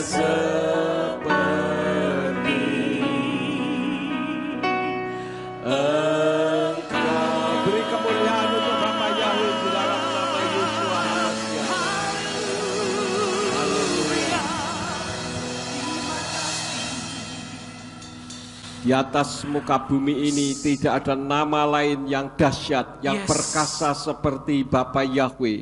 seperti Engkau. Beri kemuliaan untuk Bapa Yahweh di dalam nama Yeshua HaMashiach. Haleluya. Di atas muka bumi ini tidak ada nama lain yang dahsyat, yang perkasa seperti Bapa Yahweh.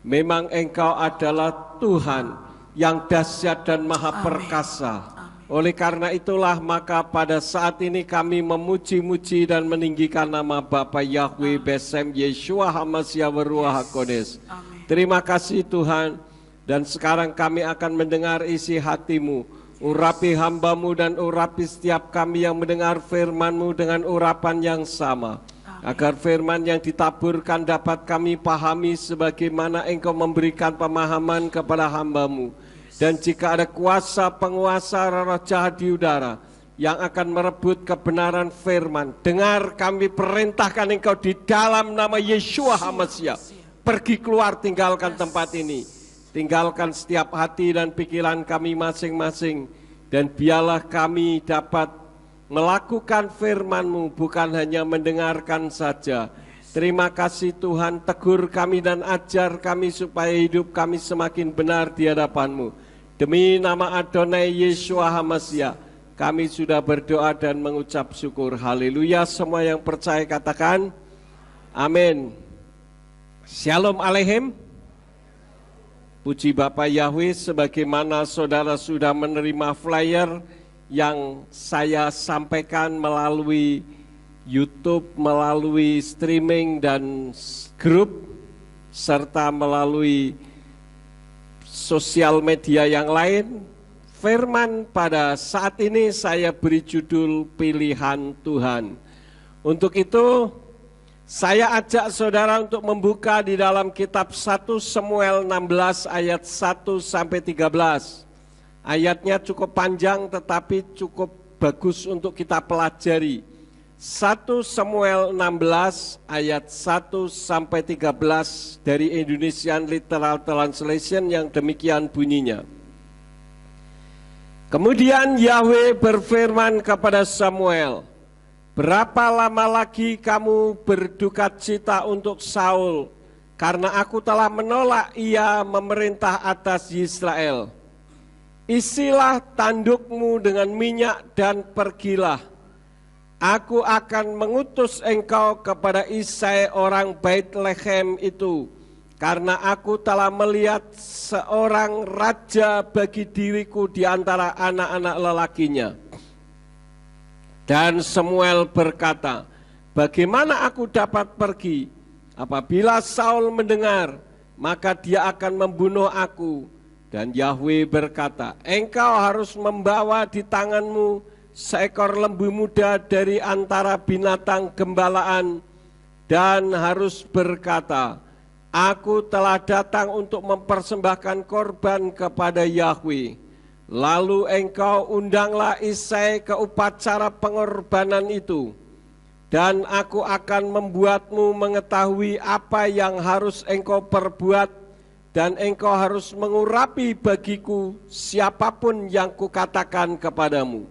Memang Engkau adalah Tuhan yang dahsyat dan maha perkasa. Oleh karena itulah maka pada saat ini kami memuji-muji dan meninggikan nama Bapa Yahweh Besem Yeshua HaMashiach Ruach HaKodes. Terima kasih Tuhan. Dan sekarang kami akan mendengar isi hati-Mu. Urapi hamba-Mu dan urapi setiap kami yang mendengar firman-Mu dengan urapan yang sama. Agar firman yang ditaburkan dapat kami pahami sebagaimana Engkau memberikan pemahaman kepada hamba-Mu. Dan jika ada kuasa penguasa roh jahat di udara yang akan merebut kebenaran firman, dengar kami perintahkan Engkau di dalam nama Yeshua HaMashiach. Pergi keluar, tinggalkan tempat ini. Tinggalkan setiap hati dan pikiran kami masing-masing. Dan biarlah kami dapat melakukan firman-Mu, bukan hanya mendengarkan saja. Terima kasih Tuhan, tegur kami dan ajar kami supaya hidup kami semakin benar di hadapan-Mu. Demi nama Adonai Yeshua HaMashiach, kami sudah berdoa dan mengucap syukur. Haleluya. Semua yang percaya katakan amin. Shalom Aleichem. Puji Bapa Yahweh, sebagaimana saudara sudah menerima flyer yang saya sampaikan melalui YouTube, melalui streaming dan grup, serta melalui sosial media yang lain. Firman pada saat ini saya beri judul Pilihan Tuhan. Untuk itu saya ajak saudara untuk membuka di dalam kitab 1 Samuel 16 ayat 1 sampai 13. Ayatnya cukup panjang tetapi cukup bagus untuk kita pelajari. 1 Samuel 16 ayat 1 sampai 13 dari Indonesian Literal Translation yang demikian bunyinya. Kemudian Yahweh berfirman kepada Samuel, "Berapa lama lagi kamu berduka cita untuk Saul, karena aku telah menolak ia memerintah atas Israel. Isilah tandukmu dengan minyak dan pergilah. Aku akan mengutus engkau kepada Isai orang Bethlehem itu, karena aku telah melihat seorang raja bagi diriku di antara anak-anak lelakinya." Dan Samuel berkata, "Bagaimana aku dapat pergi? Apabila Saul mendengar, maka dia akan membunuh aku." Dan Yahweh berkata, "Engkau harus membawa di tanganmu seekor lembu muda dari antara binatang gembalaan, dan harus berkata, 'Aku telah datang untuk mempersembahkan korban kepada Yahweh.' Lalu engkau undanglah Isai ke upacara pengorbanan itu, dan aku akan membuatmu mengetahui apa yang harus engkau perbuat, dan engkau harus mengurapi bagiku siapapun yang kukatakan kepadamu."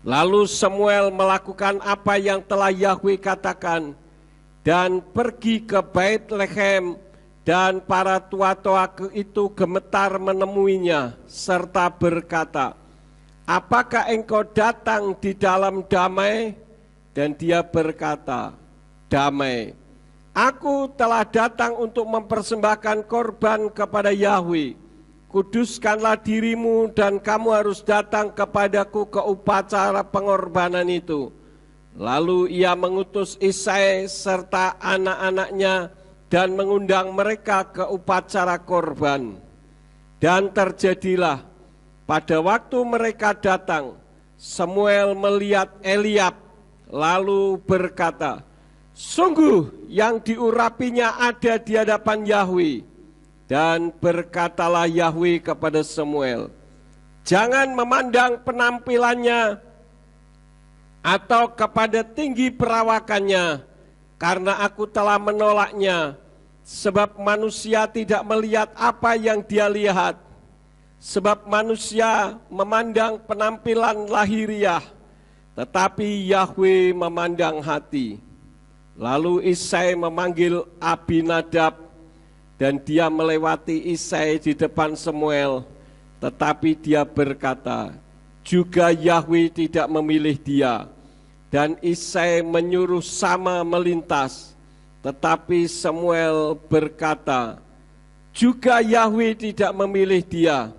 Lalu Samuel melakukan apa yang telah Yahweh katakan, dan pergi ke Bethlehem. Dan para tua-tua itu gemetar menemuinya, serta berkata, "Apakah engkau datang di dalam damai?" Dan dia berkata, "Damai. Aku telah datang untuk mempersembahkan korban kepada Yahweh. Kuduskanlah dirimu dan kamu harus datang kepadaku ke upacara pengorbanan itu." Lalu ia mengutus Isai serta anak-anaknya dan mengundang mereka ke upacara korban. Dan terjadilah, pada waktu mereka datang, Samuel melihat Eliab, lalu berkata, "Sungguh yang diurapinya ada di hadapan Yahweh." Dan berkatalah Yahweh kepada Samuel, "Jangan memandang penampilannya atau kepada tinggi perawakannya, karena aku telah menolaknya, sebab manusia tidak melihat apa yang dia lihat. Sebab manusia memandang penampilan lahiriah, tetapi Yahwe memandang hati. Lalu Isai memanggil Abinadab, dan dia melewati Isai di depan Samuel. Tetapi dia berkata, juga Yahwe tidak memilih dia. Dan Isai menyuruh Sama melintas. Tetapi Samuel berkata, juga Yahwe tidak memilih dia.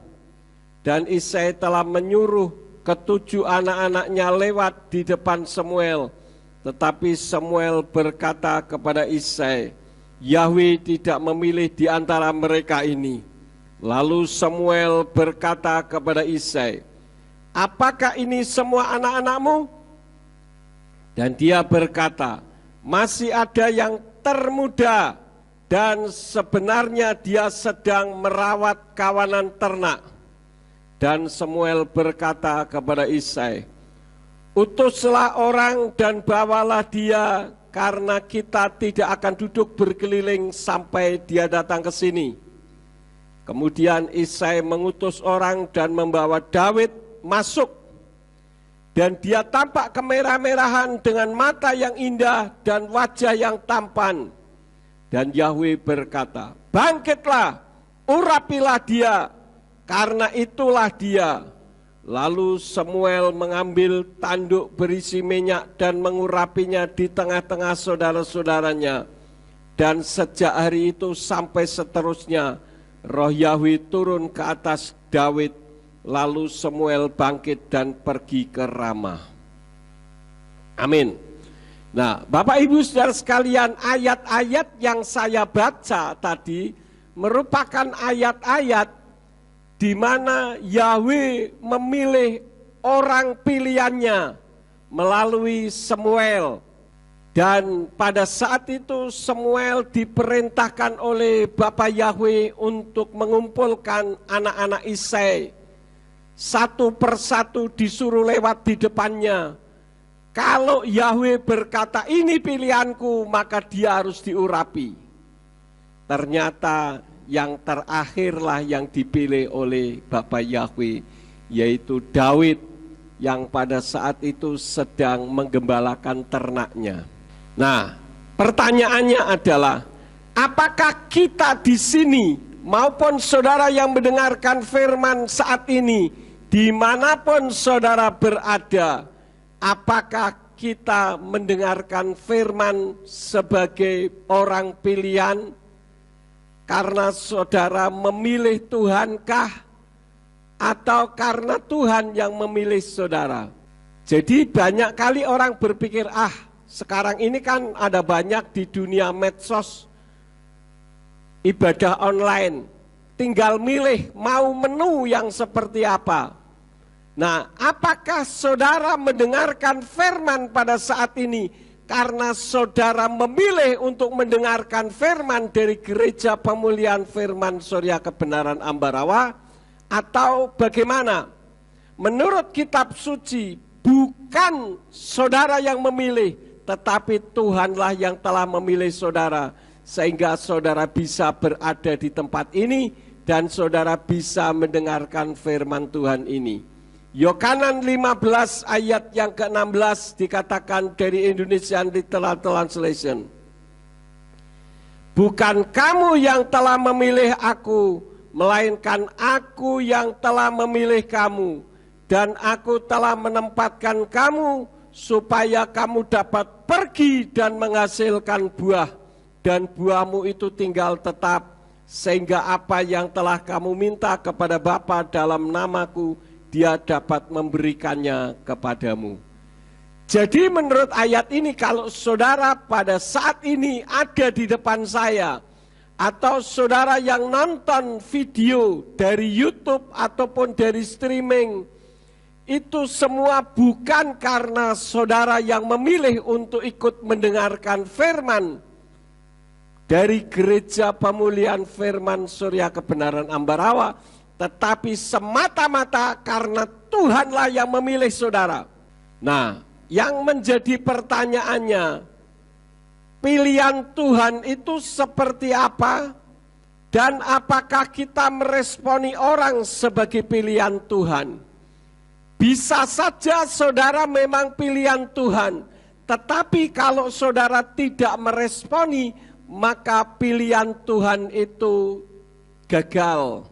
Dan Isai telah menyuruh ketujuh anak-anaknya lewat di depan Samuel. Tetapi Samuel berkata kepada Isai, Yahwe tidak memilih di antara mereka ini. Lalu Samuel berkata kepada Isai, apakah ini semua anak-anakmu? Dan dia berkata, masih ada yang termuda, dan sebenarnya dia sedang merawat kawanan ternak. Dan Samuel berkata kepada Isai, utuslah orang dan bawalah dia, karena kita tidak akan duduk berkeliling sampai dia datang ke sini. Kemudian Isai mengutus orang dan membawa Daud masuk. Dan dia tampak kemerah-merahan dengan mata yang indah dan wajah yang tampan. Dan Yahwe berkata, bangkitlah, urapilah dia, karena itulah dia. Lalu Samuel mengambil tanduk berisi minyak dan mengurapinya di tengah-tengah saudara-saudaranya. Dan sejak hari itu sampai seterusnya, roh Yahwe turun ke atas Daud. Lalu Samuel bangkit dan pergi ke Rama. Amin. Nah, Bapak Ibu Saudara sekalian, ayat-ayat yang saya baca tadi merupakan ayat-ayat di mana Yahwe memilih orang pilihannya melalui Samuel. Dan pada saat itu Samuel diperintahkan oleh Bapa Yahwe untuk mengumpulkan anak-anak Isai. Satu persatu disuruh lewat di depannya. Kalau Yahwe berkata ini pilihanku, maka dia harus diurapi. Ternyata yang terakhirlah yang dipilih oleh Bapa Yahwe, yaitu Daud, yang pada saat itu sedang menggembalakan ternaknya. Nah, pertanyaannya adalah, apakah kita di sini maupun saudara yang mendengarkan firman saat ini, dimanapun saudara berada, apakah kita mendengarkan firman sebagai orang pilihan? Karena saudara memilih Tuhankah, atau karena Tuhan yang memilih saudara? Jadi banyak kali orang berpikir, sekarang ini kan ada banyak di dunia medsos, ibadah online, tinggal milih mau menu yang seperti apa. Nah, apakah saudara mendengarkan firman pada saat ini karena saudara memilih untuk mendengarkan firman dari Gereja Pemulihan Firman Surya Kebenaran Ambarawa, atau bagaimana? Menurut kitab suci, bukan saudara yang memilih, tetapi Tuhanlah yang telah memilih saudara, sehingga saudara bisa berada di tempat ini dan saudara bisa mendengarkan firman Tuhan ini. Yohanan 15 ayat yang ke-16 dikatakan dari Indonesian Literal Translation. Bukan kamu yang telah memilih aku, melainkan aku yang telah memilih kamu, dan aku telah menempatkan kamu supaya kamu dapat pergi dan menghasilkan buah, dan buahmu itu tinggal tetap, sehingga apa yang telah kamu minta kepada Bapa dalam namaku, Dia dapat memberikannya kepadamu. Jadi menurut ayat ini, kalau saudara pada saat ini ada di depan saya, atau saudara yang nonton video dari YouTube ataupun dari streaming, itu semua bukan karena saudara yang memilih untuk ikut mendengarkan firman dari Gereja Pemulihan Firman Surya Kebenaran Ambarawa, tetapi semata-mata karena Tuhanlah yang memilih saudara. Nah, yang menjadi pertanyaannya, pilihan Tuhan itu seperti apa? Dan apakah kita meresponi orang sebagai pilihan Tuhan? Bisa saja saudara memang pilihan Tuhan, tetapi kalau saudara tidak meresponi, maka pilihan Tuhan itu gagal.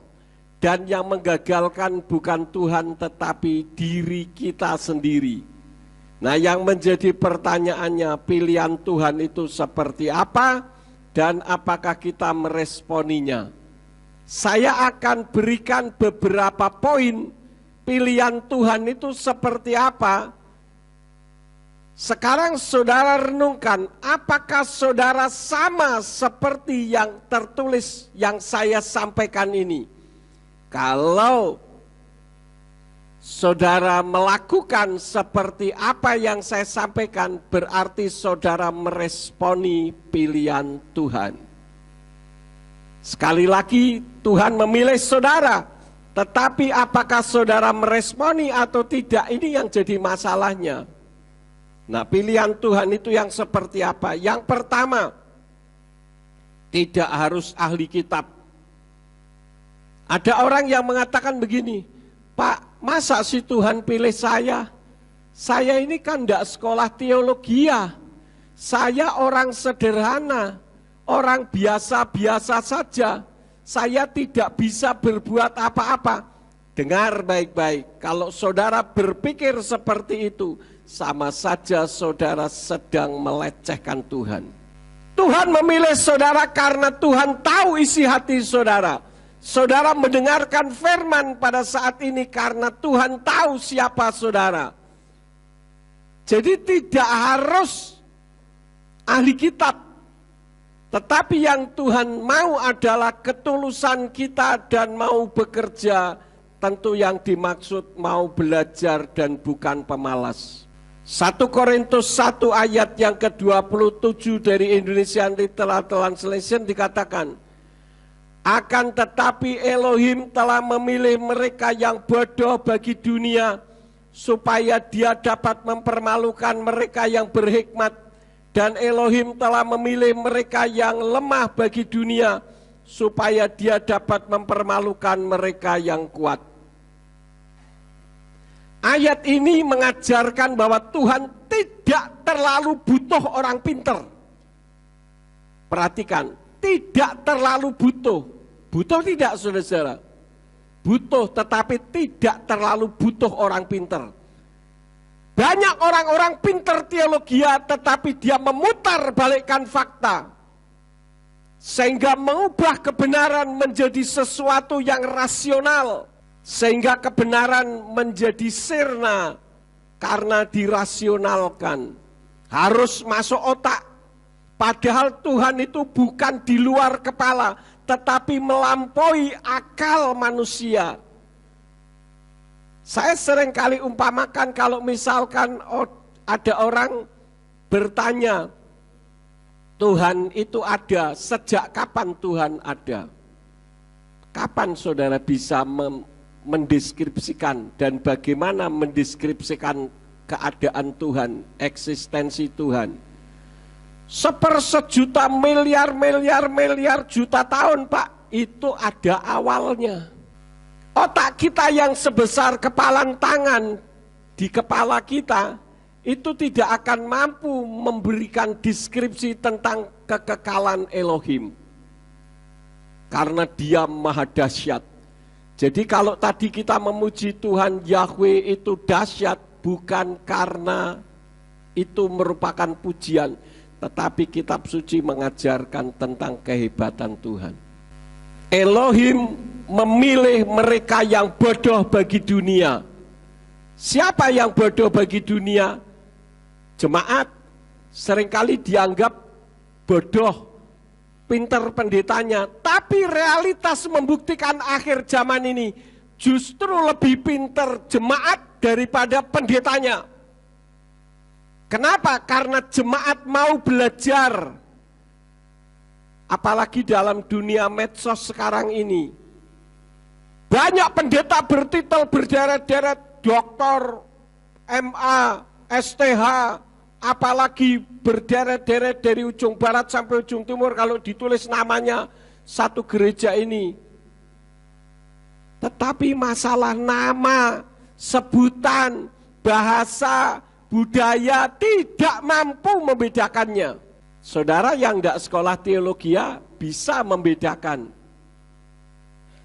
Dan yang menggagalkan bukan Tuhan tetapi diri kita sendiri. Nah, yang menjadi pertanyaannya, pilihan Tuhan itu seperti apa? Dan apakah kita meresponinya? Saya akan berikan beberapa poin pilihan Tuhan itu seperti apa. Sekarang saudara renungkan, apakah saudara sama seperti yang tertulis yang saya sampaikan ini? Kalau saudara melakukan seperti apa yang saya sampaikan, berarti saudara meresponi pilihan Tuhan. Sekali lagi, Tuhan memilih saudara, tetapi apakah saudara meresponi atau tidak, ini yang jadi masalahnya. Nah, pilihan Tuhan itu yang seperti apa? Yang pertama, tidak harus ahli kitab. Ada orang yang mengatakan begini, Pak, masa sih Tuhan pilih saya? Saya ini kan tidak sekolah teologi ya. Saya orang sederhana, orang biasa-biasa saja. Saya tidak bisa berbuat apa-apa. Dengar baik-baik, kalau saudara berpikir seperti itu, sama saja saudara sedang melecehkan Tuhan. Tuhan memilih saudara karena Tuhan tahu isi hati saudara. Saudara mendengarkan firman pada saat ini karena Tuhan tahu siapa saudara. Jadi tidak harus ahli kitab. Tetapi yang Tuhan mau adalah ketulusan kita dan mau bekerja. Tentu yang dimaksud mau belajar dan bukan pemalas. 1 Korintus 1 ayat yang ke-27 dari Indonesian Literal Translation dikatakan, akan tetapi Elohim telah memilih mereka yang bodoh bagi dunia, supaya dia dapat mempermalukan mereka yang berhikmat. Dan Elohim telah memilih mereka yang lemah bagi dunia, supaya dia dapat mempermalukan mereka yang kuat. Ayat ini mengajarkan bahwa Tuhan tidak terlalu butuh orang pintar. Perhatikan, tidak terlalu butuh. Butuh tidak saudara-saudara? Butuh, tetapi tidak terlalu butuh orang pintar. Banyak orang-orang pintar teologi, tetapi dia memutar balikkan fakta. Sehingga mengubah kebenaran menjadi sesuatu yang rasional. Sehingga kebenaran menjadi sirna karena dirasionalkan. Harus masuk otak. Padahal Tuhan itu bukan di luar kepala, tetapi melampaui akal manusia. Saya sering kali umpamakan kalau misalkan ada orang bertanya, Tuhan itu ada, sejak kapan Tuhan ada? Kapan saudara bisa mendeskripsikan dan bagaimana mendeskripsikan keadaan Tuhan, eksistensi Tuhan? Sepersejuta miliar juta tahun, Pak, itu ada awalnya. Otak kita yang sebesar kepalan tangan di kepala kita itu tidak akan mampu memberikan deskripsi tentang kekekalan Elohim. Karena dia maha dahsyat. Jadi kalau tadi kita memuji Tuhan Yahweh itu dahsyat, bukan karena itu merupakan pujian, tetapi kitab suci mengajarkan tentang kehebatan Tuhan. Elohim memilih mereka yang bodoh bagi dunia. Siapa yang bodoh bagi dunia? Jemaat. Seringkali dianggap bodoh, pinter pendetanya. Tapi realitas membuktikan akhir zaman ini justru lebih pinter jemaat daripada pendetanya. Kenapa? Karena jemaat mau belajar. Apalagi dalam dunia medsos sekarang ini. Banyak pendeta bertitel berderet-deret, doktor, MA, STH, apalagi berderet-deret dari ujung barat sampai ujung timur. Kalau ditulis namanya satu gereja ini. Tetapi masalah nama, sebutan, bahasa, budaya tidak mampu membedakannya. Saudara yang tidak sekolah teologi bisa membedakan.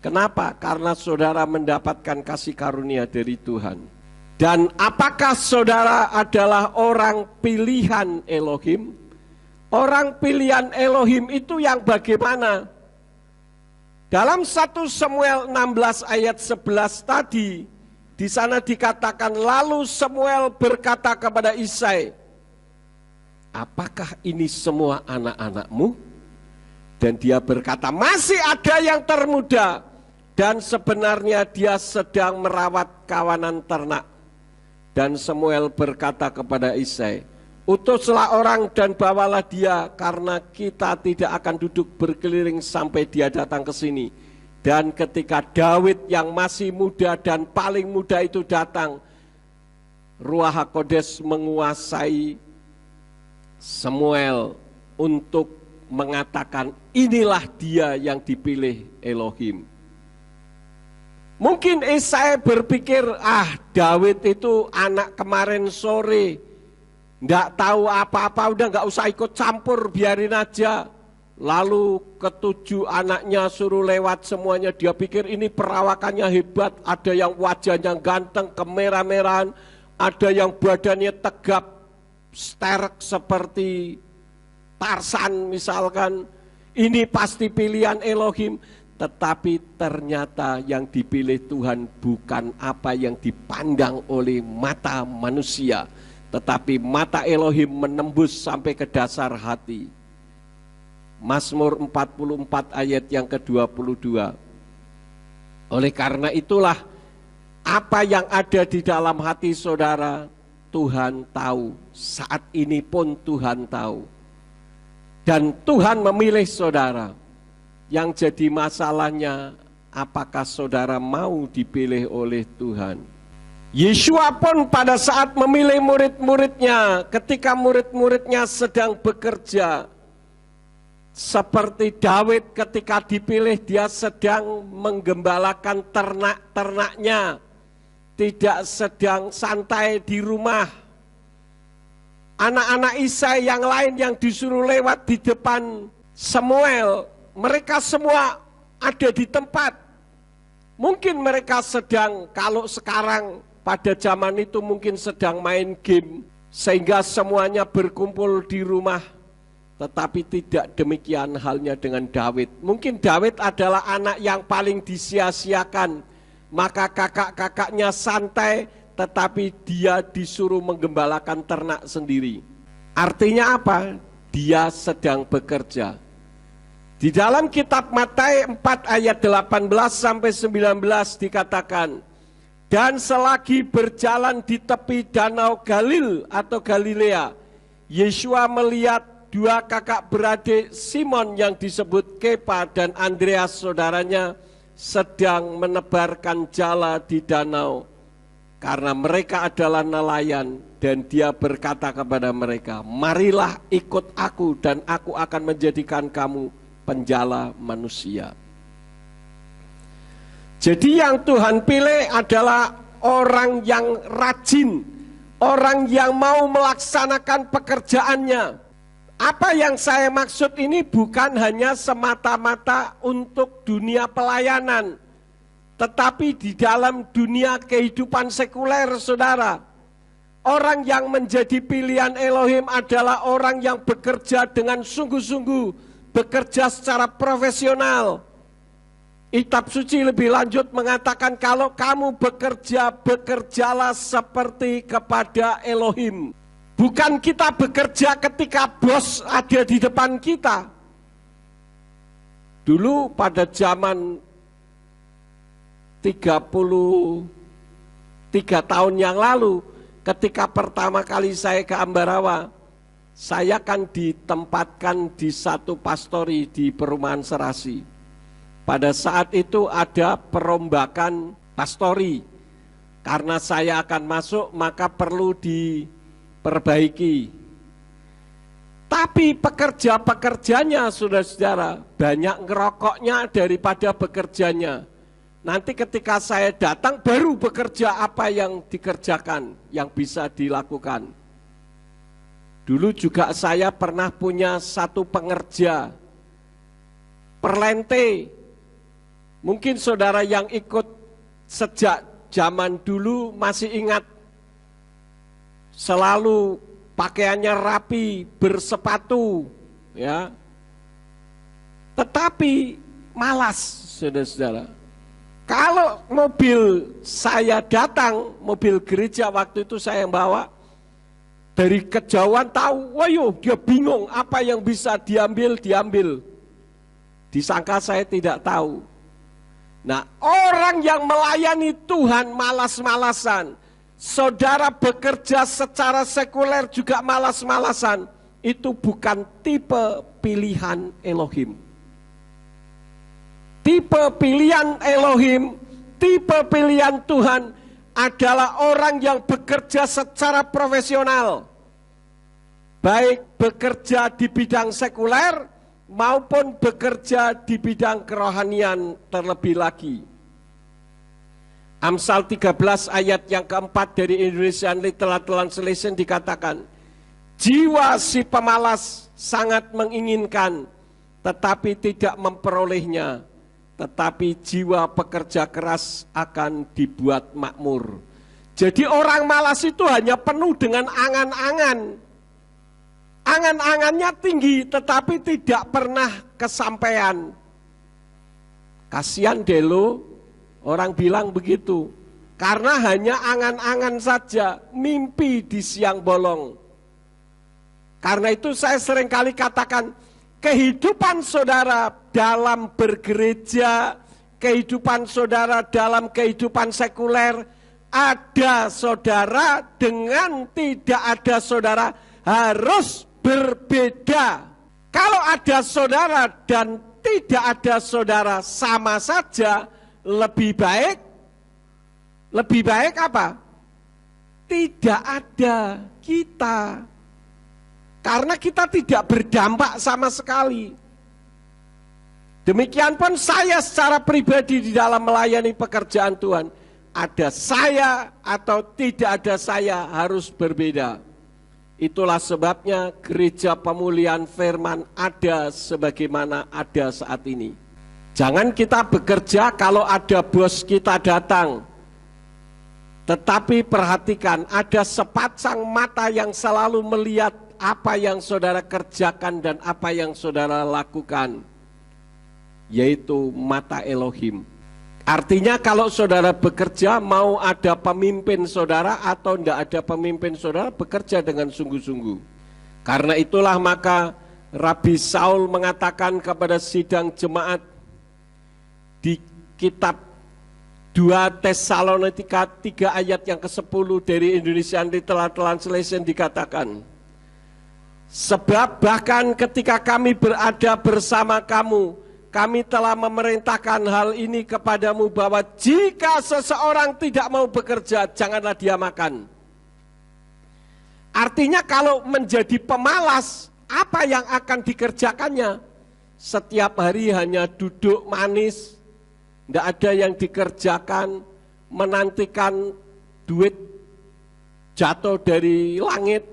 Kenapa? Karena saudara mendapatkan kasih karunia dari Tuhan. Dan apakah saudara adalah orang pilihan Elohim? Orang pilihan Elohim itu yang bagaimana? Dalam 1 Samuel 16 ayat 11 tadi, di sana dikatakan, lalu Samuel berkata kepada Isai, apakah ini semua anak-anakmu? Dan dia berkata, masih ada yang termuda, dan sebenarnya dia sedang merawat kawanan ternak. Dan Samuel berkata kepada Isai, utuslah orang dan bawalah dia, karena kita tidak akan duduk berkeliling sampai dia datang ke sini. Dan ketika Daud yang masih muda dan paling muda itu datang, Ruach HaKodes menguasai Samuel untuk mengatakan, inilah dia yang dipilih Elohim. Mungkin Isai berpikir, Daud itu anak kemarin sore, nggak tahu apa-apa, udah nggak usah ikut campur, biarin aja. Lalu ketujuh anaknya suruh lewat semuanya, dia pikir ini perawakannya hebat, ada yang wajahnya ganteng, kemerah-merahan, ada yang badannya tegap, sterk seperti Tarsan misalkan, ini pasti pilihan Elohim. Tetapi ternyata yang dipilih Tuhan bukan apa yang dipandang oleh mata manusia, tetapi mata Elohim menembus sampai ke dasar hati. Mazmur 44 ayat yang ke-22. Oleh karena itulah, apa yang ada di dalam hati saudara, Tuhan tahu. Saat ini pun Tuhan tahu. Dan Tuhan memilih saudara. Yang jadi masalahnya, apakah saudara mau dipilih oleh Tuhan? Yeshua pun pada saat memilih murid-muridnya, ketika murid-muridnya sedang bekerja, seperti Daud ketika dipilih, dia sedang menggembalakan ternak-ternaknya, tidak sedang santai di rumah. Anak-anak Isai yang lain yang disuruh lewat di depan Samuel, mereka semua ada di tempat. Mungkin mereka sedang, kalau sekarang pada zaman itu mungkin sedang main game, sehingga semuanya berkumpul di rumah. Tetapi tidak demikian halnya dengan Daud. Mungkin Daud adalah anak yang paling disia-siakan, maka kakak-kakaknya santai, tetapi dia disuruh menggembalakan ternak sendiri. Artinya apa? Dia sedang bekerja. Di dalam kitab Matius 4 ayat 18 sampai 19 dikatakan, dan selagi berjalan di tepi danau Galil atau Galilea, Yeshua melihat dua kakak beradik Simon yang disebut Kepa dan Andreas saudaranya sedang menebarkan jala di danau, karena mereka adalah nelayan. Dan dia berkata kepada mereka, marilah ikut aku dan aku akan menjadikan kamu penjala manusia. Jadi yang Tuhan pilih adalah orang yang rajin, orang yang mau melaksanakan pekerjaannya. Apa yang saya maksud ini bukan hanya semata-mata untuk dunia pelayanan, tetapi di dalam dunia kehidupan sekuler, saudara. Orang yang menjadi pilihan Elohim adalah orang yang bekerja dengan sungguh-sungguh, bekerja secara profesional. Kitab suci lebih lanjut mengatakan, kalau kamu bekerja, bekerjalah seperti kepada Elohim. Bukan kita bekerja ketika bos ada di depan kita. Dulu pada zaman 33 tahun yang lalu, ketika pertama kali saya ke Ambarawa, saya kan ditempatkan di satu pastori di perumahan Serasi. Pada saat itu ada perombakan pastori. Karena saya akan masuk, maka perlu diperbaiki. Tapi pekerja-pekerjanya, saudara-saudara, banyak ngerokoknya daripada bekerjanya. Nanti ketika saya datang baru bekerja apa yang dikerjakan, yang bisa dilakukan. Dulu juga saya pernah punya satu pengerja, perlente. Mungkin saudara yang ikut sejak zaman dulu masih ingat, selalu pakaiannya rapi, bersepatu, ya. Tetapi malas, saudara-saudara. Kalau mobil saya datang, mobil gereja waktu itu saya yang bawa, dari kejauhan tahu, wayo dia bingung apa yang bisa diambil. Disangka saya tidak tahu. Nah, orang yang melayani Tuhan malas-malasan, saudara bekerja secara sekuler juga malas-malasan, itu bukan tipe pilihan Elohim. Tipe pilihan Elohim, tipe pilihan Tuhan adalah orang yang bekerja secara profesional. Baik bekerja di bidang sekuler maupun bekerja di bidang kerohanian terlebih lagi. Amsal 13 ayat yang keempat dari Indonesian Literal Translation dikatakan, jiwa si pemalas sangat menginginkan tetapi tidak memperolehnya, tetapi jiwa pekerja keras akan dibuat makmur. Jadi orang malas itu hanya penuh dengan angan-angan. Angan-angannya tinggi tetapi tidak pernah kesampaian. Kasihan Delo, orang bilang begitu. Karena hanya angan-angan saja, mimpi di siang bolong. Karena itu saya seringkali katakan, kehidupan saudara dalam bergereja, kehidupan saudara dalam kehidupan sekuler, ada saudara dengan tidak ada saudara harus berbeda. Kalau ada saudara dan tidak ada saudara sama saja, lebih baik apa? Tidak ada kita. Karena kita tidak berdampak sama sekali. Demikian pun saya secara pribadi di dalam melayani pekerjaan Tuhan. Ada saya atau tidak ada saya harus berbeda. Itulah sebabnya gereja pemulihan firman ada sebagaimana ada saat ini. Jangan kita bekerja kalau ada bos kita datang. Tetapi perhatikan, ada sepasang mata yang selalu melihat apa yang saudara kerjakan dan apa yang saudara lakukan, yaitu mata Elohim. Artinya kalau saudara bekerja, mau ada pemimpin saudara atau tidak ada pemimpin saudara, bekerja dengan sungguh-sungguh. Karena itulah maka Rabi Saul mengatakan kepada sidang jemaat di kitab 2 Tesalonika 3 ayat yang ke-10 dari Indonesian Literal Translation dikatakan, sebab bahkan ketika kami berada bersama kamu, kami telah memerintahkan hal ini kepadamu bahwa jika seseorang tidak mau bekerja, janganlah dia makan. Artinya kalau menjadi pemalas, apa yang akan dikerjakannya? Setiap hari hanya duduk manis, tidak ada yang dikerjakan, menantikan duit jatuh dari langit.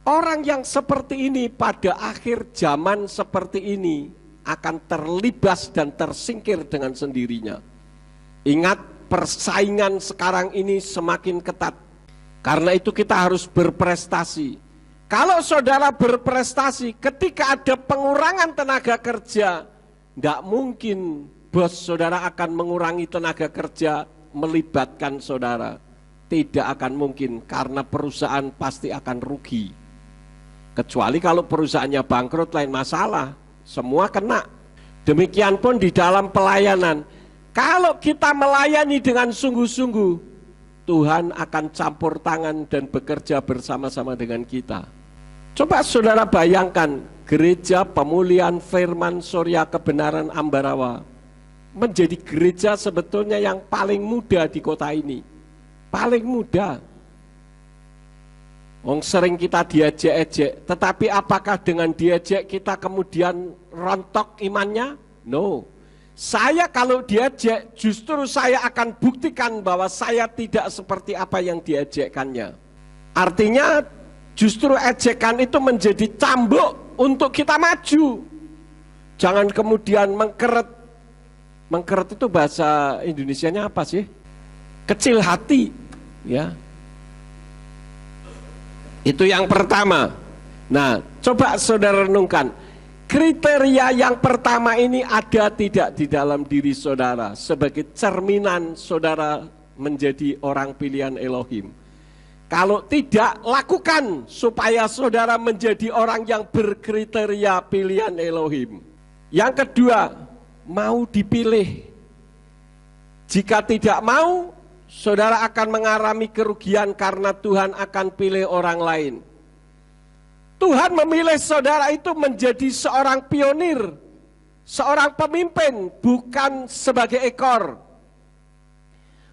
Orang yang seperti ini pada akhir zaman seperti ini akan terlibas dan tersingkir dengan sendirinya. Ingat, persaingan sekarang ini semakin ketat. Karena itu kita harus berprestasi. Kalau saudara berprestasi, ketika ada pengurangan tenaga kerja, tidak mungkin bos saudara akan mengurangi tenaga kerja melibatkan saudara. Tidak akan mungkin, karena perusahaan pasti akan rugi. Kecuali kalau perusahaannya bangkrut, lain masalah, semua kena. Demikian pun di dalam pelayanan. Kalau kita melayani dengan sungguh-sungguh, Tuhan akan campur tangan dan bekerja bersama-sama dengan kita. Coba saudara bayangkan, gereja pemulihan firman Surya Kebenaran Ambarawa menjadi gereja sebetulnya yang paling muda di kota ini. Paling muda. Sering kita diejek-ejek, tetapi apakah dengan diejek kita kemudian rontok imannya? No. Saya kalau diejek, justru saya akan buktikan bahwa saya tidak seperti apa yang diejekkannya. Artinya justru ejekan itu menjadi cambuk untuk kita maju. Jangan kemudian mengkeret. Mengkeret itu bahasa Indonesianya apa sih? Kecil hati, ya. Itu yang pertama. Nah, coba saudara renungkan. Kriteria yang pertama ini ada tidak di dalam diri saudara sebagai cerminan saudara menjadi orang pilihan Elohim. Kalau tidak, lakukan supaya saudara menjadi orang yang berkriteria pilihan Elohim. Yang kedua, mau dipilih. Jika tidak mau, saudara akan mengalami kerugian karena Tuhan akan pilih orang lain. Tuhan memilih saudara itu menjadi seorang pionir, seorang pemimpin, bukan sebagai ekor.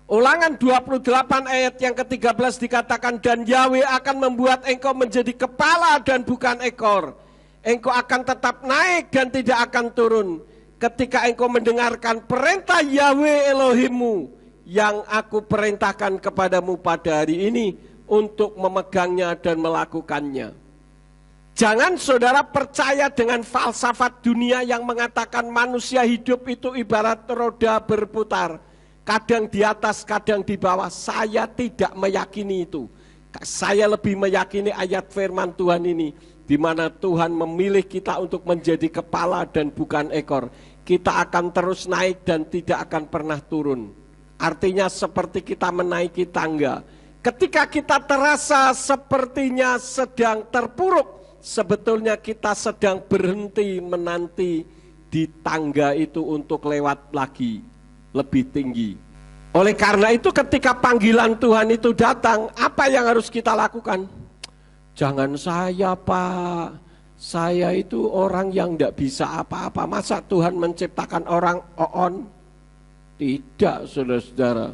Ulangan 28 ayat yang ke-13 dikatakan, dan Yahweh akan membuat engkau menjadi kepala dan bukan ekor. Engkau akan tetap naik dan tidak akan turun. Ketika engkau mendengarkan perintah Yahweh Elohimmu, yang aku perintahkan kepadamu pada hari ini untuk memegangnya dan melakukannya. Jangan saudara percaya dengan falsafat dunia yang mengatakan manusia hidup itu ibarat roda berputar. Kadang di atas, kadang di bawah. Saya tidak meyakini itu. Saya lebih meyakini ayat firman Tuhan ini, di mana Tuhan memilih kita untuk menjadi kepala dan bukan ekor. Kita akan terus naik dan tidak akan pernah turun. Artinya seperti kita menaiki tangga. Ketika kita terasa sepertinya sedang terpuruk, sebetulnya kita sedang berhenti menanti di tangga itu untuk lewat lagi, lebih tinggi. Oleh karena itu ketika panggilan Tuhan itu datang, apa yang harus kita lakukan? Jangan saya Pak, saya itu orang yang tidak bisa apa-apa. Masa Tuhan menciptakan orang oon? Tidak, saudara-saudara.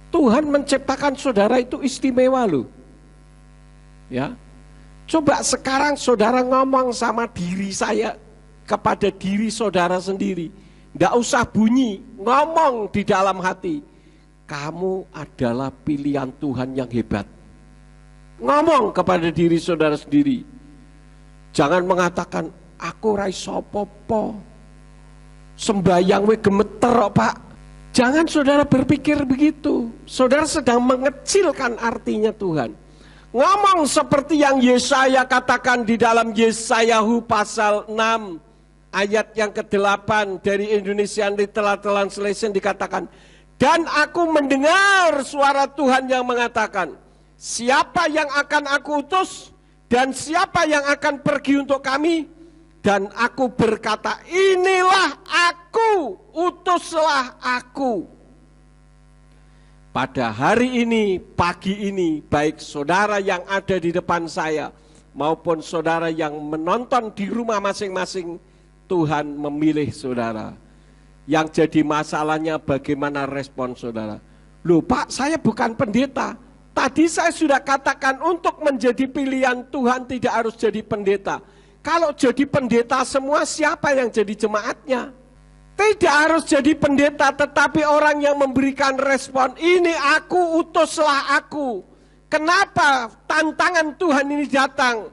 Tuhan menciptakan saudara itu istimewa loh. Ya. Coba sekarang saudara ngomong sama diri saya kepada diri saudara sendiri. Tidak usah bunyi, ngomong di dalam hati. Kamu adalah pilihan Tuhan yang hebat. Ngomong kepada diri saudara sendiri. Jangan mengatakan, aku raiso popo. Sembayang we gemeter Pak. Jangan saudara berpikir begitu. Saudara sedang mengecilkan artinya Tuhan. Ngomong seperti yang Yesaya katakan di dalam Yesayahu pasal 6 ayat yang ke-8 dari Indonesian Literal Translation dikatakan, dan aku mendengar suara Tuhan yang mengatakan, siapa yang akan aku utus dan siapa yang akan pergi untuk kami? Dan aku berkata, inilah aku, utuslah aku. Pada hari ini, pagi ini, baik saudara yang ada di depan saya, maupun saudara yang menonton di rumah masing-masing, Tuhan memilih saudara. Yang jadi masalahnya bagaimana respon saudara. Loh Pak, saya bukan pendeta. Tadi saya sudah katakan untuk menjadi pilihan Tuhan tidak harus jadi pendeta. Kalau jadi pendeta semua, siapa yang jadi jemaatnya? Tidak harus jadi pendeta, tetapi orang yang memberikan respon, ini aku, utuslah aku. Kenapa tantangan Tuhan ini datang?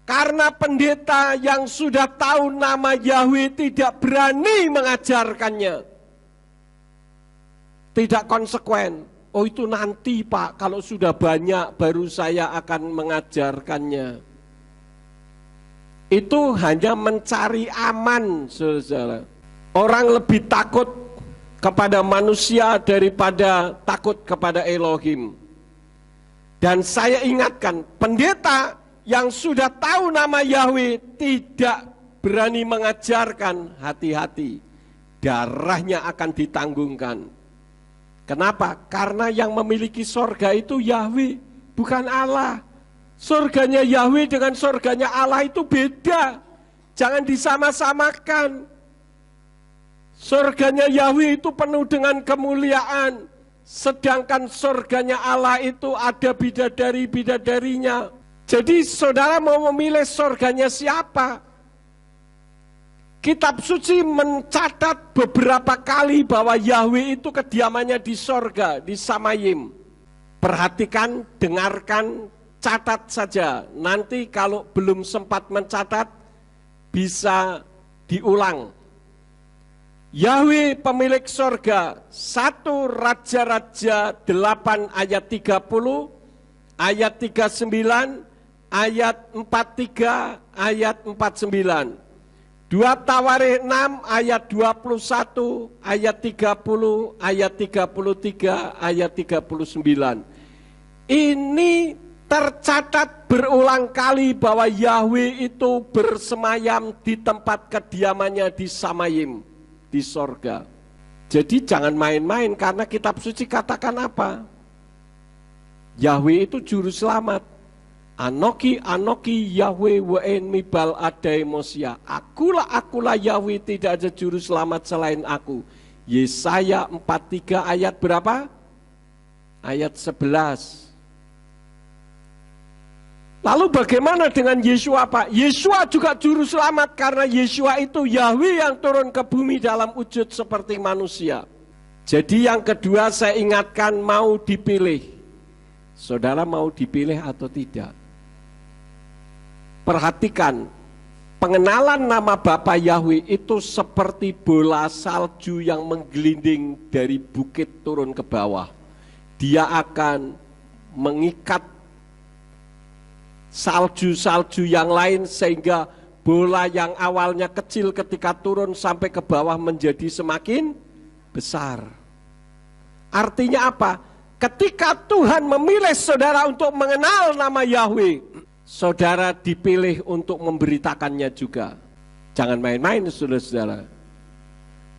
Karena pendeta yang sudah tahu nama Yahweh tidak berani mengajarkannya. Tidak konsekuen. Oh itu nanti Pak, kalau sudah banyak baru saya akan mengajarkannya. Itu hanya mencari aman, saudara. Orang lebih takut kepada manusia daripada takut kepada Elohim. Dan saya ingatkan, pendeta yang sudah tahu nama Yahweh tidak berani mengajarkan, hati-hati. Darahnya akan ditanggungkan. Kenapa? Karena yang memiliki sorga itu Yahweh, bukan Allah. Surganya Yahweh dengan surganya Allah itu beda. Jangan disama-samakan. Surganya Yahweh itu penuh dengan kemuliaan. sedangkan surganya Allah itu ada bidadari-bidadarinya. Jadi saudara mau memilih surganya siapa? Kitab suci mencatat beberapa kali bahwa Yahweh itu kediamannya di sorga, di Samayim. Perhatikan, dengarkan, catat saja. Nanti kalau belum sempat mencatat, bisa diulang. Yahweh pemilik sorga, 1 Raja-Raja 8 ayat 30, ayat 39, ayat 43, ayat 49. 2 Tawarikh 6 ayat 21, ayat 30, ayat 33, ayat 39. Ini tercatat berulang kali bahwa Yahweh itu bersemayam di tempat kediamannya di Samayim, di sorga. Jadi jangan main-main, karena kitab suci katakan apa? Yahweh itu juru selamat. Anoki Yahweh wa'en mibal adai mosia. Akulah Yahweh, tidak ada juru selamat selain aku. Yesaya 43 ayat berapa? Ayat 11. Lalu bagaimana dengan Yesua, Pak? Yesua juga juru selamat, karena Yesua itu Yahweh yang turun ke bumi dalam wujud seperti manusia. Jadi yang kedua saya ingatkan, mau dipilih. Saudara mau dipilih atau tidak? Perhatikan, pengenalan nama Bapa Yahweh itu seperti bola salju yang menggelinding dari bukit turun ke bawah. Dia akan mengikat salju-salju yang lain sehingga bola yang awalnya kecil ketika turun sampai ke bawah menjadi semakin besar. Artinya apa? Ketika Tuhan memilih saudara untuk mengenal nama Yahweh, saudara dipilih untuk memberitakannya juga. Jangan main-main saudara-saudara.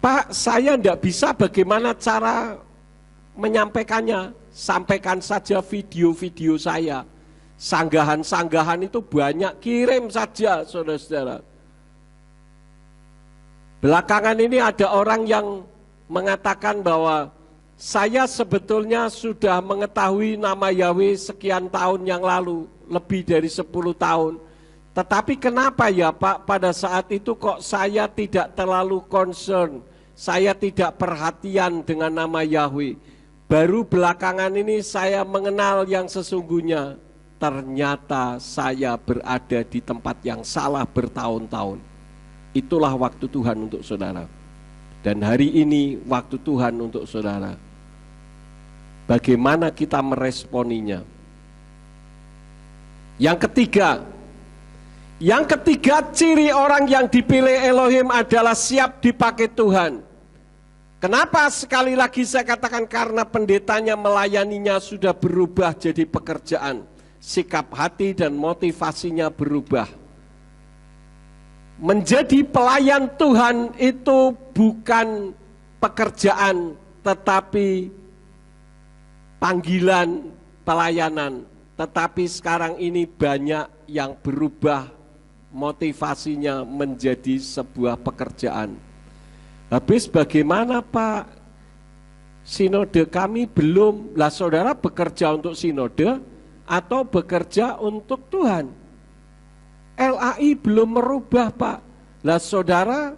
Pak, saya tidak bisa, bagaimana cara menyampaikannya? Sampaikan saja video-video saya. Sanggahan-sanggahan itu banyak, kirim saja saudara-saudara. Belakangan ini ada orang yang mengatakan bahwa saya sebetulnya sudah mengetahui nama Yahweh sekian tahun yang lalu, lebih dari 10 tahun. Tetapi kenapa ya Pak, pada saat itu kok saya tidak terlalu concern, saya tidak perhatian dengan nama Yahweh. Baru belakangan ini saya mengenal yang sesungguhnya. Ternyata saya berada di tempat yang salah bertahun-tahun. Itulah waktu Tuhan untuk saudara. Dan hari ini waktu Tuhan untuk saudara. Bagaimana kita meresponinya? Yang ketiga ciri orang yang dipilih Elohim adalah siap dipakai Tuhan. Kenapa sekali lagi saya katakan? Karena pendetanya melayaninya sudah berubah jadi pekerjaan. Sikap hati dan motivasinya berubah. Menjadi pelayan Tuhan itu bukan pekerjaan, tetapi panggilan pelayanan. Tetapi sekarang ini banyak yang berubah motivasinya menjadi sebuah pekerjaan. Habis bagaimana Pak? Sinode kami belum. Lah saudara bekerja untuk sinode atau bekerja untuk Tuhan? LAI belum merubah Pak. Lah saudara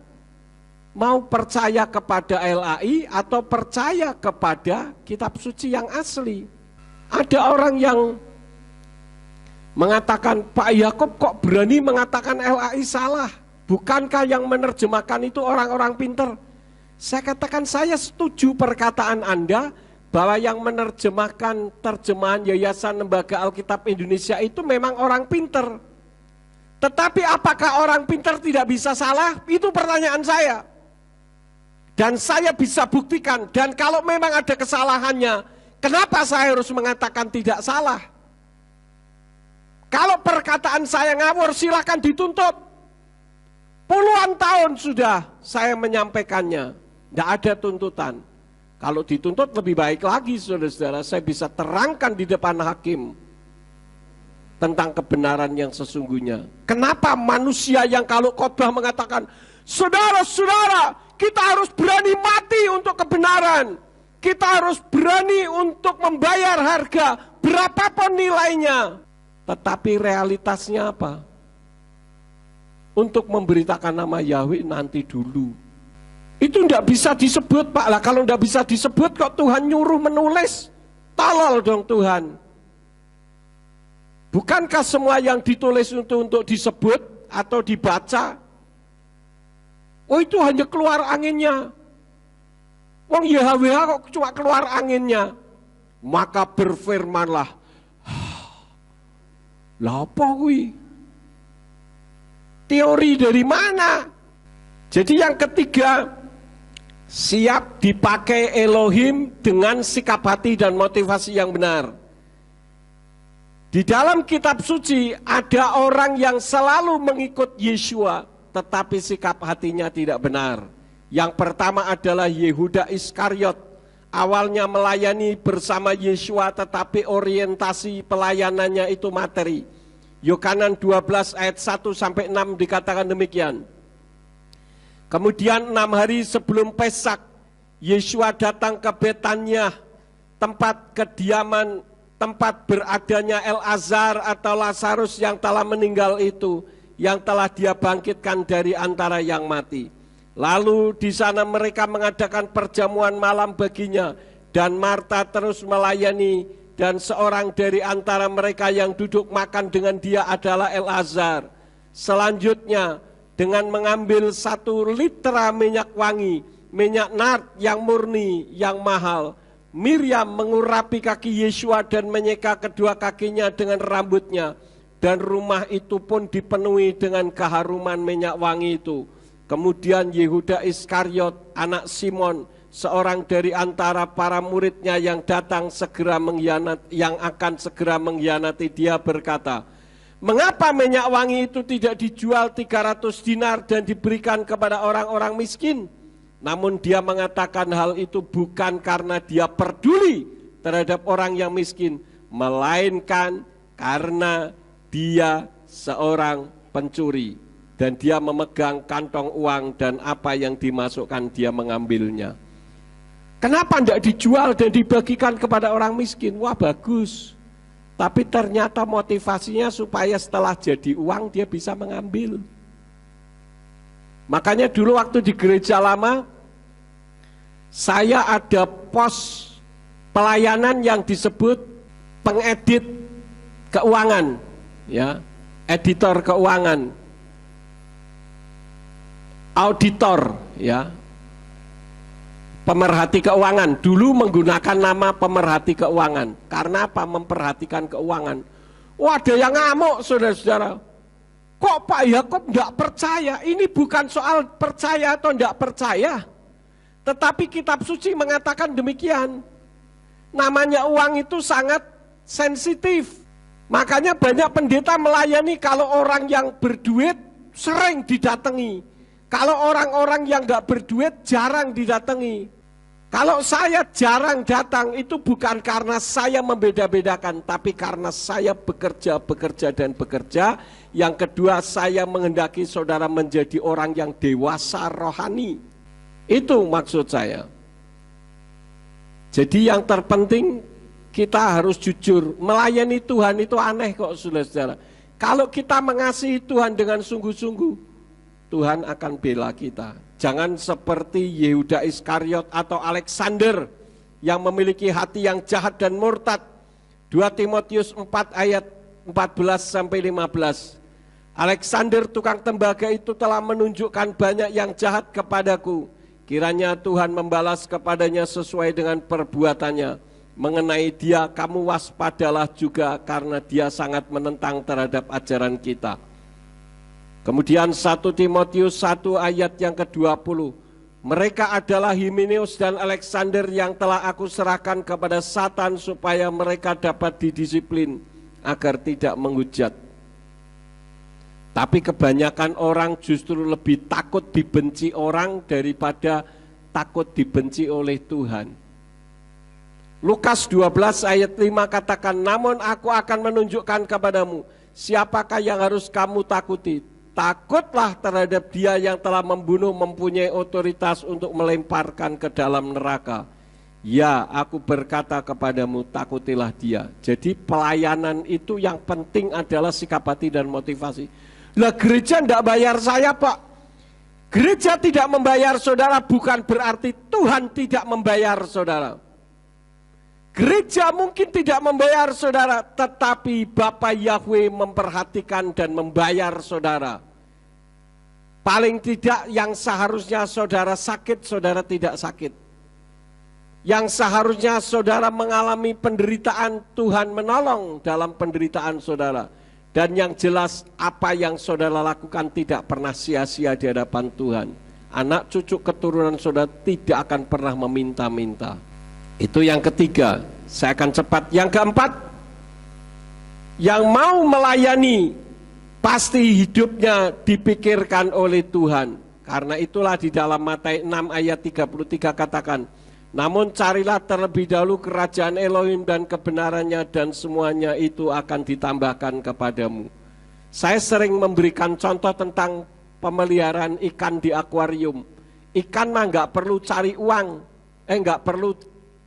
mau percaya kepada LAI atau percaya kepada kitab suci yang asli? Ada orang yang mengatakan, Pak Yakob kok berani mengatakan LAI salah? Bukankah yang menerjemahkan itu orang-orang pinter? Saya katakan saya setuju perkataan Anda bahwa yang menerjemahkan terjemahan Yayasan Lembaga Alkitab Indonesia itu memang orang pinter. Tetapi apakah orang pinter tidak bisa salah? Itu pertanyaan saya. Dan saya bisa buktikan. Dan kalau memang ada kesalahannya, kenapa saya harus mengatakan tidak salah? Kalau perkataan saya ngawur, silakan dituntut. Puluhan tahun sudah saya menyampaikannya. Tidak ada tuntutan. Kalau dituntut lebih baik lagi saudara-saudara, saya bisa terangkan di depan hakim tentang kebenaran yang sesungguhnya. Kenapa manusia yang kalau khotbah mengatakan, saudara-saudara, kita harus berani mati untuk kebenaran. Kita harus berani untuk membayar harga berapapun nilainya. Tetapi realitasnya apa? Untuk memberitakan nama Yahweh nanti dulu. Itu tidak bisa disebut, Pak. Lah kalau tidak bisa disebut kok Tuhan nyuruh menulis? Tolol dong Tuhan. Bukankah semua yang ditulis untuk disebut atau dibaca? Oh itu hanya keluar anginnya. Wong YHWH kok cuma keluar anginnya. Maka berfirmanlah. Lah apa kuwi? Teori dari mana? Jadi yang ketiga, siap dipakai Elohim dengan sikap hati dan motivasi yang benar. Di dalam kitab suci ada orang yang selalu mengikut Yeshua, tetapi sikap hatinya tidak benar. Yang pertama adalah Yehuda Iskariot. Awalnya melayani bersama Yeshua, tetapi orientasi pelayanannya itu materi. Yohanan 12 ayat 1-6 dikatakan demikian. Kemudian 6 hari sebelum Pesak, Yeshua datang ke Betania, tempat kediaman, tempat beradanya Elazar atau Lazarus yang telah meninggal itu, yang telah dia bangkitkan dari antara yang mati. Lalu di sana mereka mengadakan perjamuan malam baginya, dan Marta terus melayani, dan seorang dari antara mereka yang duduk makan dengan dia adalah Elazar. Selanjutnya, dengan mengambil 1 liter minyak wangi, minyak nard yang murni, yang mahal, Miriam mengurapi kaki Yeshua dan menyeka kedua kakinya dengan rambutnya, dan rumah itu pun dipenuhi dengan keharuman minyak wangi itu. Kemudian Yehuda Iskariot, anak Simon, seorang dari antara para muridnya yang akan segera mengkhianati dia, berkata, mengapa minyak wangi itu tidak dijual 300 dinar dan diberikan kepada orang-orang miskin? Namun dia mengatakan hal itu bukan karena dia peduli terhadap orang yang miskin, melainkan karena dia seorang pencuri. Dan dia memegang kantong uang, dan apa yang dimasukkan dia mengambilnya. Kenapa tidak dijual dan dibagikan kepada orang miskin? Wah bagus. Tapi ternyata motivasinya supaya setelah jadi uang dia bisa mengambil. Makanya dulu waktu di gereja lama, saya ada pos pelayanan yang disebut pengedit keuangan, ya, editor keuangan, auditor, ya, pemerhati keuangan. Dulu menggunakan nama pemerhati keuangan. Karena apa? Memperhatikan keuangan. Wah, ada yang ngamuk, saudara-saudara. Kok Pak Yakob tidak percaya? Ini bukan soal percaya atau tidak percaya. Tetapi kitab suci mengatakan demikian. Namanya uang itu sangat sensitif. Makanya banyak pendeta melayani kalau orang yang berduit sering didatangi. Kalau orang-orang yang nggak berduit jarang didatangi. Kalau saya jarang datang itu bukan karena saya membeda-bedakan, tapi karena saya bekerja. Yang kedua, saya menghendaki saudara menjadi orang yang dewasa rohani. Itu maksud saya. Jadi yang terpenting kita harus jujur. Melayani Tuhan itu aneh kok saudara-saudara. Kalau kita mengasihi Tuhan dengan sungguh-sungguh, Tuhan akan bela kita. Jangan seperti Yehuda Iskariot atau Alexander yang memiliki hati yang jahat dan murtad. 2 Timotius 4 ayat 14-15. Alexander tukang tembaga itu telah menunjukkan banyak yang jahat kepadaku. Kiranya Tuhan membalas kepadanya sesuai dengan perbuatannya. Mengenai dia kamu waspadalah juga, karena dia sangat menentang terhadap ajaran kita. Kemudian 1 Timotius 1 ayat yang ke-20. Mereka adalah Himeneus dan Alexander yang telah aku serahkan kepada Satan supaya mereka dapat didisiplin agar tidak menghujat. Tapi kebanyakan orang justru lebih takut dibenci orang daripada takut dibenci oleh Tuhan. Lukas 12 ayat 5 katakan, namun aku akan menunjukkan kepadamu siapakah yang harus kamu takuti. Takutlah terhadap dia yang telah membunuh, mempunyai otoritas untuk melemparkan ke dalam neraka. Ya, aku berkata kepadamu, takutilah dia. Jadi pelayanan itu yang penting adalah sikap hati dan motivasi. Lah gereja tidak bayar saya, Pak. Gereja tidak membayar saudara bukan berarti Tuhan tidak membayar saudara. Gereja mungkin tidak membayar saudara, tetapi Bapa Yahweh memperhatikan dan membayar saudara. Paling tidak yang seharusnya saudara sakit, saudara tidak sakit. Yang seharusnya saudara mengalami penderitaan, Tuhan menolong dalam penderitaan saudara. Dan yang jelas apa yang saudara lakukan tidak pernah sia-sia di hadapan Tuhan. Anak cucu keturunan saudara tidak akan pernah meminta-minta. Itu yang ketiga, saya akan cepat. Yang keempat, yang mau melayani pasti hidupnya dipikirkan oleh Tuhan. Karena itulah di dalam Matius 6 ayat 33 katakan, namun carilah terlebih dahulu kerajaan Elohim dan kebenarannya dan semuanya itu akan ditambahkan kepadamu. Saya sering memberikan contoh tentang pemeliharaan ikan di akuarium. Ikan mah nggak perlu cari uang, nggak perlu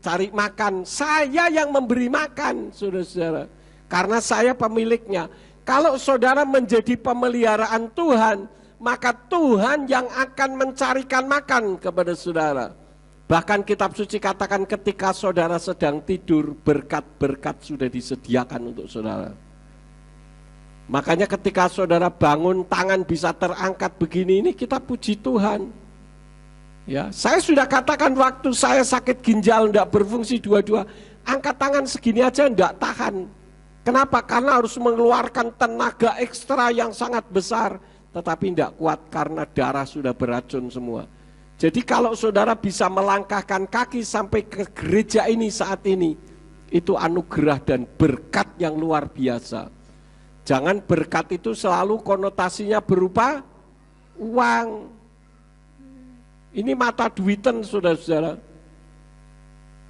cari makan. Saya yang memberi makan, saudara-saudara. Karena saya pemiliknya. Kalau saudara menjadi pemeliharaan Tuhan, maka Tuhan yang akan mencarikan makan kepada saudara. Bahkan kitab suci katakan ketika saudara sedang tidur, berkat-berkat sudah disediakan untuk saudara. Makanya ketika saudara bangun, tangan bisa terangkat begini, ini kita puji Tuhan. Ya, saya sudah katakan waktu saya sakit ginjal, tidak berfungsi dua-dua, angkat tangan segini aja tidak tahan. Kenapa? Karena harus mengeluarkan tenaga ekstra yang sangat besar, tetapi tidak kuat karena darah sudah beracun semua. Jadi kalau saudara bisa melangkahkan kaki sampai ke gereja ini saat ini, itu anugerah dan berkat yang luar biasa. Jangan berkat itu selalu konotasinya berupa uang. Ini mata duitan saudara-saudara.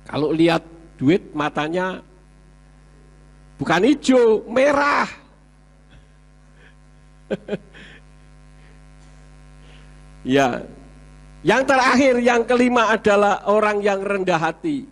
Kalau lihat duit matanya bukan hijau, merah. Ya. Yang terakhir, yang kelima adalah orang yang rendah hati.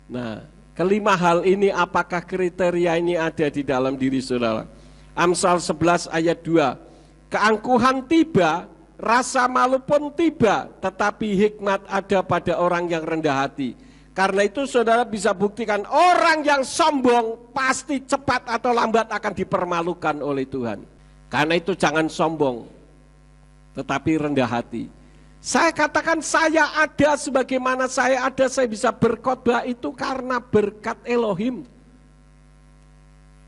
Nah, kelima hal ini apakah kriteria ini ada di dalam diri saudara? Amsal 11 ayat 2. Keangkuhan tiba, rasa malu pun tiba, tetapi hikmat ada pada orang yang rendah hati. Karena itu saudara bisa buktikan orang yang sombong pasti cepat atau lambat akan dipermalukan oleh Tuhan. Karena itu jangan sombong, tetapi rendah hati. Saya katakan saya ada sebagaimana saya ada, saya bisa berkhotbah itu karena berkat Elohim.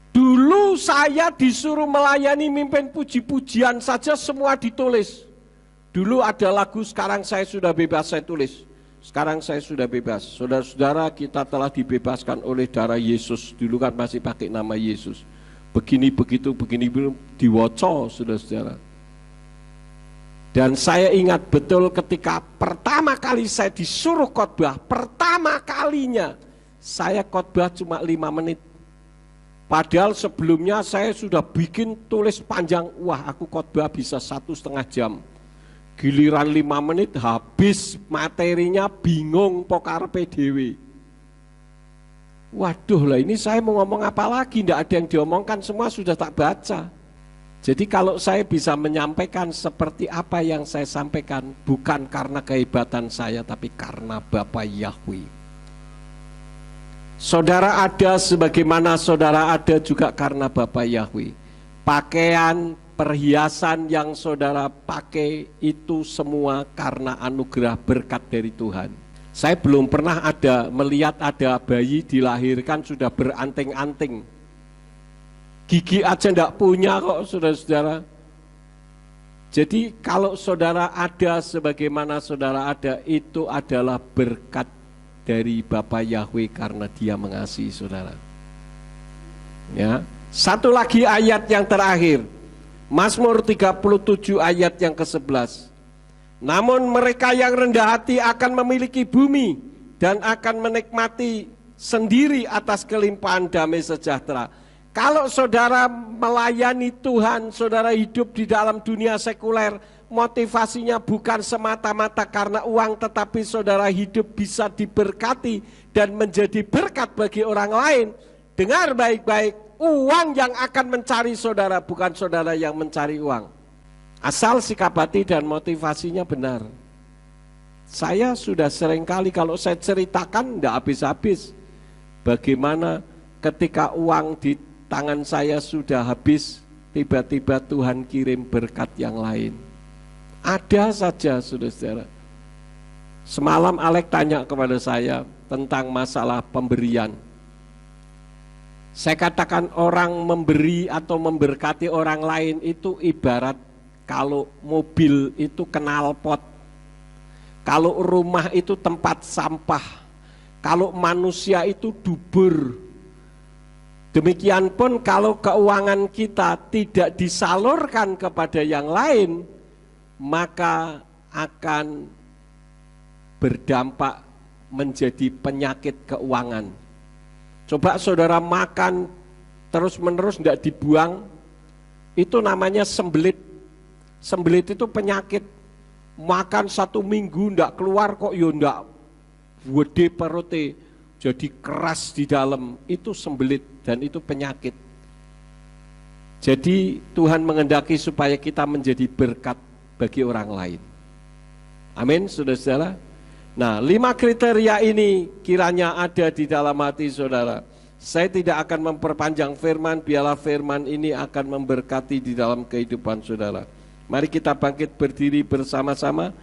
Dulu saya disuruh melayani mimpin puji-pujian saja semua ditulis. Dulu ada lagu, sekarang saya sudah bebas, saya tulis. Sekarang saya sudah bebas. Saudara-saudara, kita telah dibebaskan oleh darah Yesus. Dulu kan masih pakai nama Yesus. Begini begitu, begini belum diwoco, saudara-saudara. Dan saya ingat betul ketika pertama kali saya disuruh khotbah, pertama kalinya saya khotbah cuma 5 menit. Padahal sebelumnya saya sudah bikin tulis panjang, wah aku khotbah bisa 1,5 jam. Giliran 5 menit habis materinya, bingung pokarepe dhewe. Waduh lah, ini saya mau ngomong apa lagi, tidak ada yang diomongkan, semua sudah tak baca. Jadi kalau saya bisa menyampaikan seperti apa yang saya sampaikan, bukan karena kehebatan saya, tapi karena Bapa Yahweh. Saudara ada sebagaimana saudara ada juga karena Bapa Yahweh. Pakaian, perhiasan yang saudara pakai itu semua karena anugerah berkat dari Tuhan. Saya belum pernah melihat ada bayi dilahirkan sudah beranting-anting. Gigi aja enggak punya kok saudara-saudara. Jadi kalau saudara ada sebagaimana saudara ada, itu adalah berkat dari Bapa Yahweh karena Dia mengasihi saudara. Ya, satu lagi ayat yang terakhir. Mazmur 37 ayat yang ke-11. Namun mereka yang rendah hati akan memiliki bumi dan akan menikmati sendiri atas kelimpahan damai sejahtera. Kalau saudara melayani Tuhan, saudara hidup di dalam dunia sekuler, motivasinya bukan semata-mata karena uang, tetapi saudara hidup bisa diberkati dan menjadi berkat bagi orang lain. Dengar baik-baik, uang yang akan mencari saudara, bukan saudara yang mencari uang. Asal sikap hati dan motivasinya benar. Saya sudah seringkali kalau saya ceritakan tidak habis-habis. Bagaimana ketika uang di tangan saya sudah habis, tiba-tiba Tuhan kirim berkat yang lain. Ada saja, saudara-saudara. Semalam Alek tanya kepada saya tentang masalah pemberian. Saya katakan orang memberi atau memberkati orang lain itu ibarat kalau mobil itu knalpot, kalau rumah itu tempat sampah, kalau manusia itu dubur. Demikian pun kalau keuangan kita tidak disalurkan kepada yang lain, maka akan berdampak menjadi penyakit keuangan. Coba saudara makan terus-menerus tidak dibuang, itu namanya sembelit. Sembelit itu penyakit. Makan 1 minggu tidak keluar kok ya tidak gede perutnya, jadi keras di dalam, itu sembelit dan itu penyakit. Jadi Tuhan menghendaki supaya kita menjadi berkat bagi orang lain. Amin, saudara-saudara. Nah, 5 kriteria ini kiranya ada di dalam hati saudara. Saya tidak akan memperpanjang firman, biarlah firman ini akan memberkati di dalam kehidupan saudara. Mari kita bangkit berdiri bersama-sama.